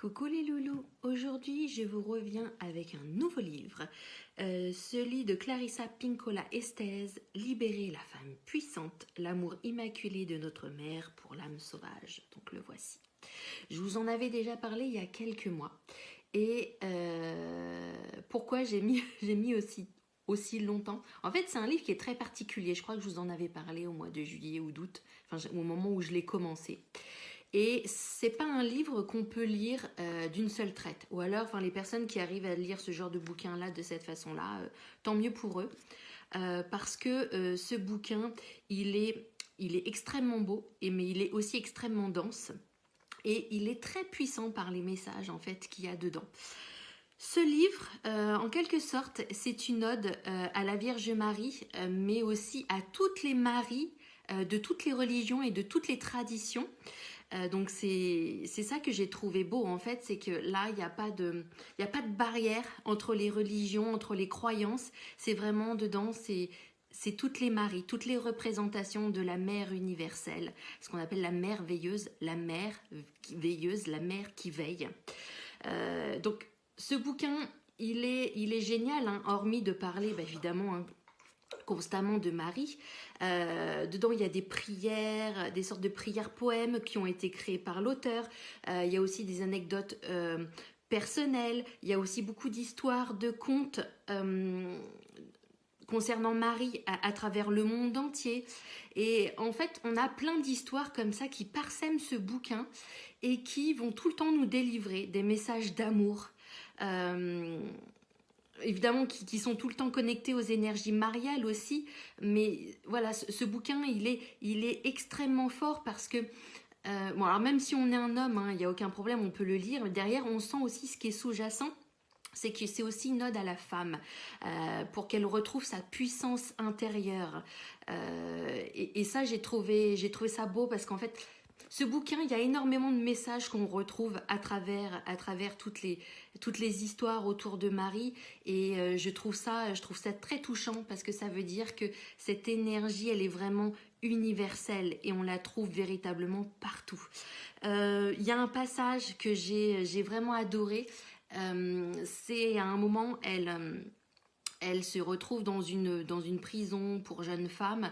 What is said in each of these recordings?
Coucou les loulous, aujourd'hui je vous reviens avec un nouveau livre, celui de Clarissa Pinkola Estés, Libérer la femme puissante, l'amour immaculé de notre mère pour l'âme sauvage. Donc le voici. Je vous en avais déjà parlé il y a quelques mois et pourquoi j'ai mis aussi longtemps. En fait, c'est un livre qui est très particulier. Je crois que je vous en avais parlé au mois de juillet ou d'août, enfin, au moment où je l'ai commencé. Et c'est pas un livre qu'on peut lire d'une seule traite. Ou alors, enfin, les personnes qui arrivent à lire ce genre de bouquin-là de cette façon-là, tant mieux pour eux. Parce que ce bouquin, il est extrêmement beau, mais il est aussi extrêmement dense. Et il est très puissant par les messages en fait qu'il y a dedans. Ce livre, en quelque sorte, c'est une ode à la Vierge Marie, mais aussi à toutes les Maries de toutes les religions et de toutes les traditions. Donc c'est ça que j'ai trouvé beau en fait, c'est que là il n'y a pas de barrière entre les religions, entre les croyances. C'est vraiment dedans, c'est toutes les Maries, toutes les représentations de la mère universelle, ce qu'on appelle la mère veilleuse, la mère veilleuse, la mère qui veille. Donc ce bouquin, il est génial, hein, hormis de parler évidemment, hein, constamment de Marie. Dedans, il y a des prières, des sortes de prières poèmes qui ont été créées par l'auteur. Il y a aussi des anecdotes personnelles. Il y a aussi beaucoup d'histoires, de contes concernant Marie à travers le monde entier. Et en fait, on a plein d'histoires comme ça qui parsèment ce bouquin et qui vont tout le temps nous délivrer des messages d'amour. Évidemment qui sont tout le temps connectés aux énergies mariales aussi, mais voilà, ce bouquin il est extrêmement fort parce que bon, alors même si on est un homme, il n'y a aucun problème, on peut le lire, mais derrière on sent aussi ce qui est sous-jacent. C'est que c'est aussi une ode à la femme pour qu'elle retrouve sa puissance intérieure. Et ça, j'ai trouvé ça beau parce qu'en fait, ce bouquin, il y a énormément de messages qu'on retrouve à travers toutes les histoires autour de Marie. Et je trouve ça très touchant parce que ça veut dire que cette énergie, elle est vraiment universelle et on la trouve véritablement partout. Il y a un passage que j'ai vraiment adoré. C'est à un moment, elle se retrouve dans une prison pour jeunes femmes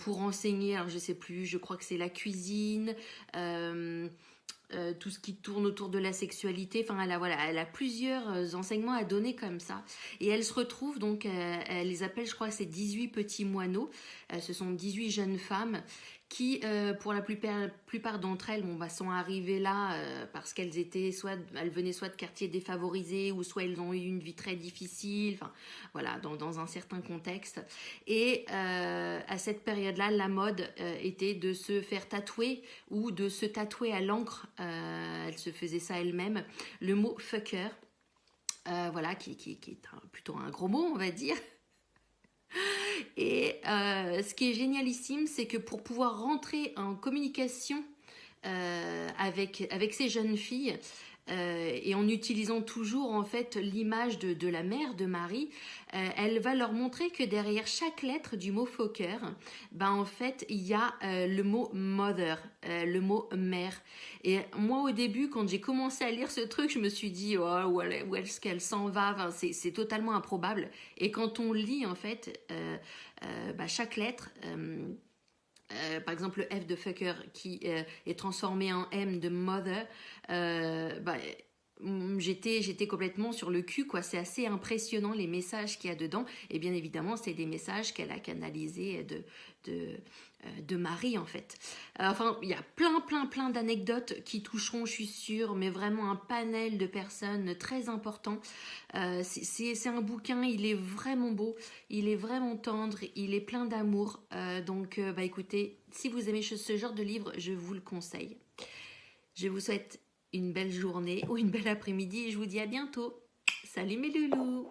pour enseigner, alors je sais plus, je crois que c'est la cuisine, tout ce qui tourne autour de la sexualité. Enfin, elle a plusieurs enseignements à donner comme ça. Et elle se retrouve donc, elle les appelle, je crois, ces 18 petits moineaux. Ce sont 18 jeunes femmes qui, pour la plupart d'entre elles, sont arrivées là parce qu'elles venaient soit de quartiers défavorisés ou soit elles ont eu une vie très difficile. Enfin, voilà, dans un certain contexte. Et à cette période-là, la mode était de se faire tatouer ou de se tatouer à l'encre. Elle se faisait ça elle-même. Le mot fucker, voilà, qui est plutôt un gros mot, on va dire. Et ce qui est génialissime, c'est que pour pouvoir rentrer en communication avec ces jeunes filles, et en utilisant toujours en fait l'image de la mère de Marie, elle va leur montrer que derrière chaque lettre du mot Fokker, en fait il y a le mot mother, le mot mère. Et moi au début quand j'ai commencé à lire ce truc, je me suis dit où est-ce qu'elle s'en va, c'est totalement improbable. Et quand on lit en fait chaque lettre, par exemple le F de fucker qui est transformé en M de mother, j'étais complètement sur le cul, quoi. C'est assez impressionnant les messages qu'il y a dedans, et bien évidemment c'est des messages qu'elle a canalisés de Marie en fait. Enfin, il y a plein d'anecdotes qui toucheront, je suis sûre, mais vraiment un panel de personnes très important. C'est un bouquin, il est vraiment beau, il est vraiment tendre, il est plein d'amour. Donc écoutez, si vous aimez ce genre de livre, je vous le conseille. Je vous souhaite une belle journée ou une belle après-midi et je vous dis à bientôt. Salut mes loulous!